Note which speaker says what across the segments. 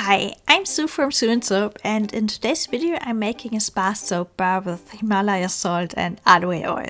Speaker 1: Hi, I'm Sue from Sue & Soap, and in today's video I'm making a spa soap bar with Himalaya salt and aloe oil.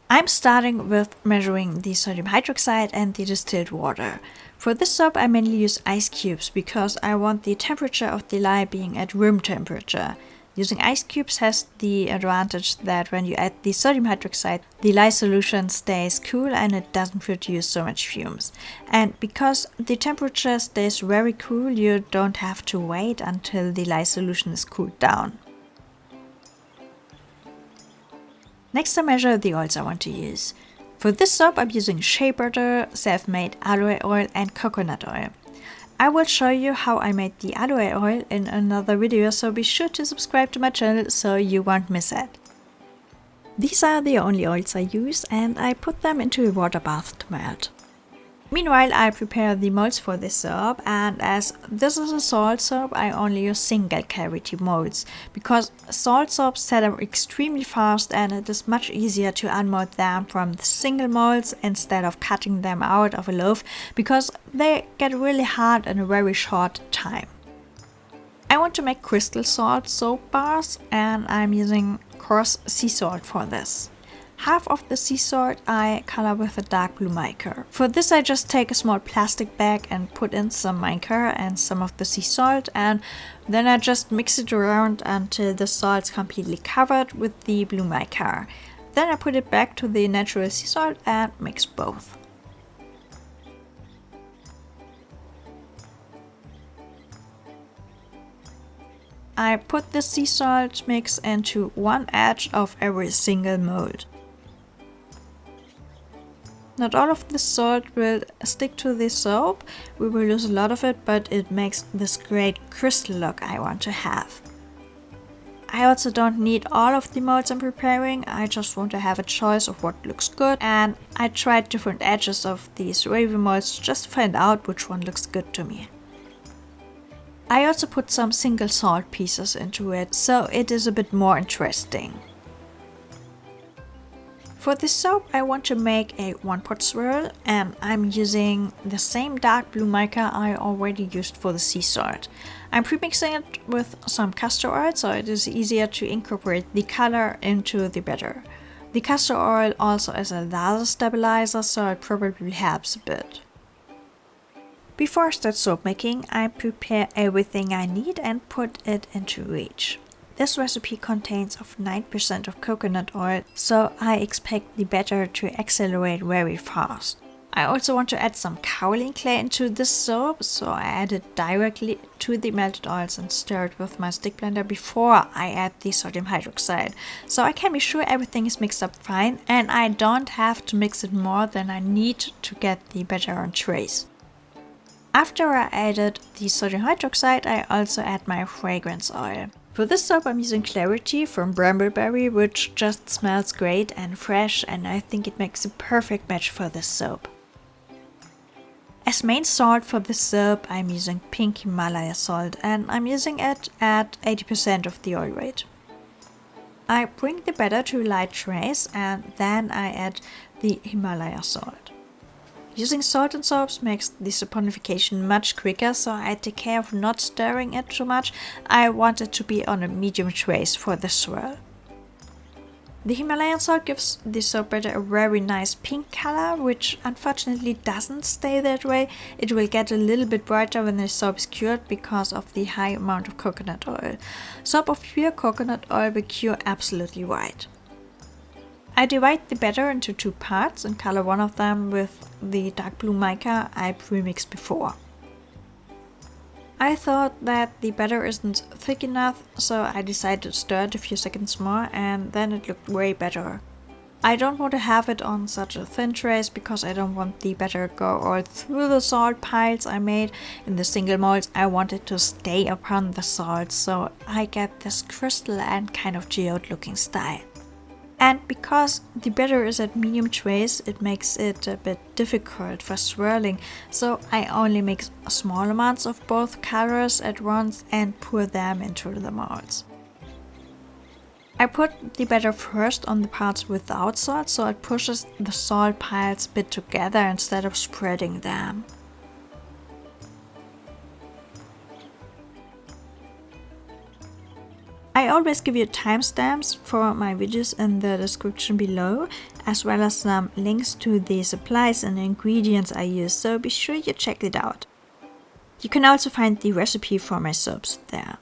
Speaker 1: I'm starting with measuring the sodium hydroxide and the distilled water. For this soap I mainly use ice cubes because I want the temperature of the lye being at room temperature. Using ice cubes has the advantage that when you add the sodium hydroxide, the lye solution stays cool and it doesn't produce so much fumes. And because the temperature stays very cool, you don't have to wait until the lye solution is cooled down. Next I measure the oils I want to use. For this soap I'm using shea butter, self-made aloe oil and coconut oil. I will show you how I made the aloe oil in another video, so be sure to subscribe to my channel so you won't miss it. These are the only oils I use and I put them into a water bath to melt. Meanwhile I prepare the molds for this soap, and as this is a salt soap I only use single cavity molds because salt soaps set up extremely fast and it is much easier to unmold them from the single molds instead of cutting them out of a loaf because they get really hard in a very short time. I want to make crystal salt soap bars and I'm using coarse sea salt for this. Half of the sea salt I color with a dark blue mica. For this I just take a small plastic bag and put in some mica and some of the sea salt, and then I just mix it around until the salt is completely covered with the blue mica. Then I put it back to the natural sea salt and mix both. I put the sea salt mix into one edge of every single mold. Not all of the salt will stick to the soap, we will lose a lot of it, but it makes this great crystal look I want to have. I also don't need all of the molds I'm preparing, I just want to have a choice of what looks good, and I tried different edges of these wavy molds just to find out which one looks good to me. I also put some single salt pieces into it, so it is a bit more interesting. For this soap I want to make a one-pot swirl and I'm using the same dark blue mica I already used for the sea salt. I'm pre-mixing it with some castor oil so it is easier to incorporate the color into the batter. The castor oil also is a lather stabilizer so it probably helps a bit. Before I start soap making, I prepare everything I need and put it into reach. This recipe contains of 9% of coconut oil, so I expect the batter to accelerate very fast. I also want to add some kaolin clay into this soap, so I add it directly to the melted oils and stir it with my stick blender before I add the sodium hydroxide. So I can be sure everything is mixed up fine and I don't have to mix it more than I need to get the batter on trays. After I added the sodium hydroxide, I also add my fragrance oil. For this soap I'm using Clarity from Brambleberry, which just smells great and fresh, and I think it makes a perfect match for this soap. As main salt for this soap I'm using pink Himalaya salt and I'm using it at 80% of the oil weight. I bring the batter to light trays and then I add the Himalaya salt. Using salt in soaps makes the saponification much quicker, so I take care of not stirring it too much. I want it to be on a medium trace for the swirl. The Himalayan salt gives the soap batter a very nice pink color, which unfortunately doesn't stay that way. It will get a little bit brighter when the soap is cured because of the high amount of coconut oil. Soap of pure coconut oil will cure absolutely white. I divide the batter into two parts and color one of them with the dark blue mica I pre-mixed before. I thought that the batter isn't thick enough, so I decided to stir it a few seconds more and then it looked way better. I don't want to have it on such a thin trace because I don't want the batter to go all through the salt piles I made in the single molds. I want it to stay upon the salt so I get this crystal and kind of geode looking style. And because the batter is at medium trace, it makes it a bit difficult for swirling, so I only mix small amounts of both colors at once and pour them into the molds. I put the batter first on the parts without salt, so it pushes the salt piles a bit together instead of spreading them. I always give you timestamps for my videos in the description below, as well as some links to the supplies and ingredients I use, so be sure you check it out. You can also find the recipe for my soaps there.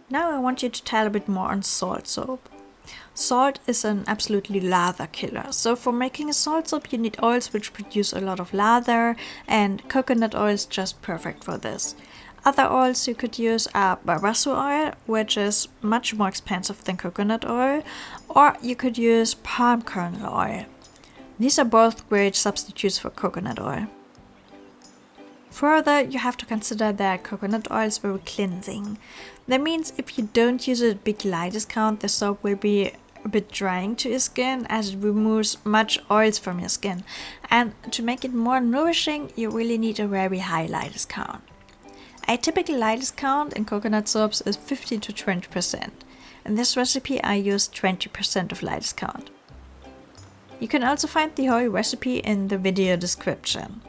Speaker 1: Now I want you to tell a bit more on salt soap. Salt is an absolutely lather killer, so for making a salt soap you need oils which produce a lot of lather, and coconut oil is just perfect for this. Other oils you could use are barasu oil, which is much more expensive than coconut oil, or you could use palm kernel oil. These are both great substitutes for coconut oil. Further, you have to consider that coconut oil is very cleansing. That means if you don't use a big light discount, the soap will be a bit drying to your skin as it removes much oils from your skin. And to make it more nourishing, you really need a very high light discount. A typical light discount in coconut soaps is 15 to 20%. In this recipe I used 20% of light discount. You can also find the whole recipe in the video description.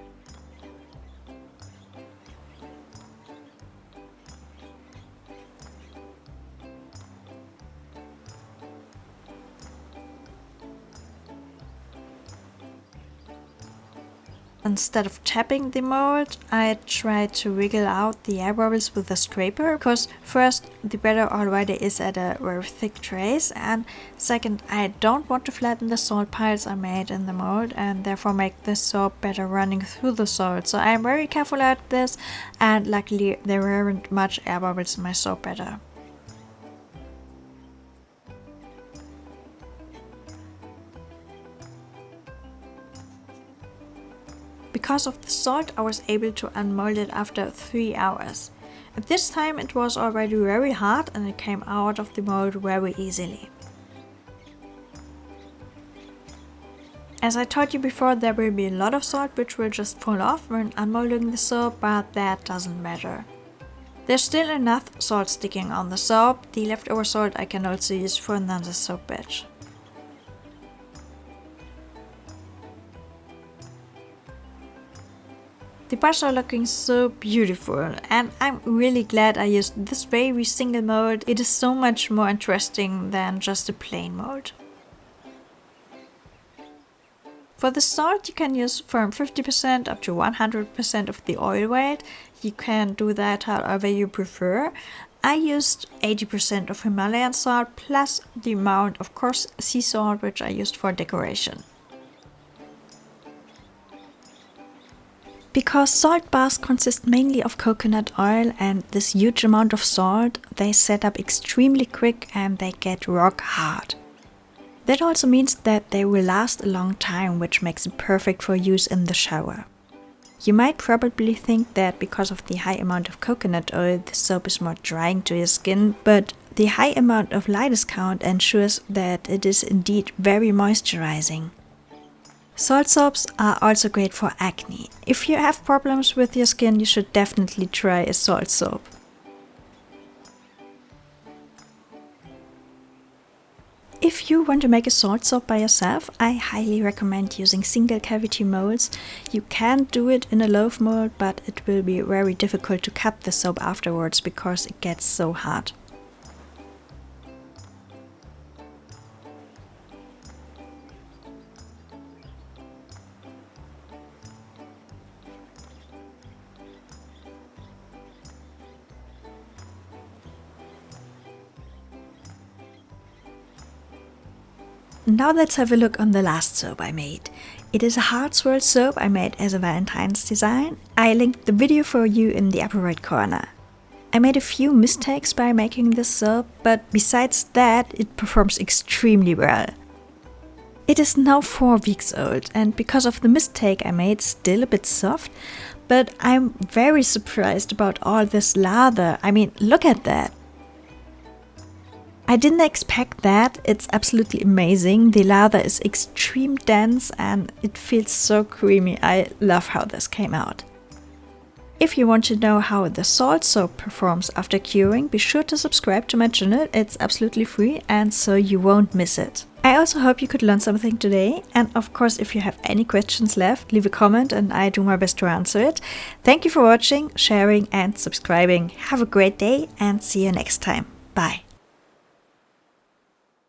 Speaker 1: Instead of tapping the mold, I tried to wiggle out the air bubbles with a scraper, because first, the batter already is at a very thick trace, and second, I don't want to flatten the salt piles I made in the mold and therefore make the soap better running through the salt. So I am very careful at this, and luckily there weren't much air bubbles in my soap batter. Because of the salt, I was able to unmold it after 3 hours. At this time it was already very hard and it came out of the mold very easily. As I told you before, there will be a lot of salt which will just fall off when unmolding the soap, but that doesn't matter. There's still enough salt sticking on the soap. The leftover salt I can also use for another soap batch. The bars are looking so beautiful, and I'm really glad I used this very single mold. It is so much more interesting than just a plain mold. For the salt you can use from 50% up to 100% of the oil weight. You can do that however you prefer. I used 80% of Himalayan salt plus the amount of coarse sea salt which I used for decoration. Because salt bars consist mainly of coconut oil and this huge amount of salt, they set up extremely quick and they get rock hard. That also means that they will last a long time, which makes it perfect for use in the shower. You might probably think that because of the high amount of coconut oil, the soap is more drying to your skin, but the high amount of light discount ensures that it is indeed very moisturizing. Salt soaps are also great for acne. If you have problems with your skin, you should definitely try a salt soap. If you want to make a salt soap by yourself, I highly recommend using single cavity molds. You can do it in a loaf mold, but it will be very difficult to cut the soap afterwards because it gets so hard. Now let's have a look on the last soap I made. It is a hard swirl soap I made as a Valentine's design. I linked the video for you in the upper right corner. I made a few mistakes by making this soap, but besides that, it performs extremely well. It is now 4 weeks old and because of the mistake I made, still a bit soft, but I'm very surprised about all this lather. I mean, look at that. I didn't expect that. It's absolutely amazing. The lather is extreme dense and it feels so creamy. I love how this came out. If you want to know how the salt soap performs after curing, be sure to subscribe to my channel. It's absolutely free and so you won't miss it. I also hope you could learn something today, and of course if you have any questions left, leave a comment and I do my best to answer it. Thank you for watching, sharing and subscribing. Have a great day and see you next time. Bye.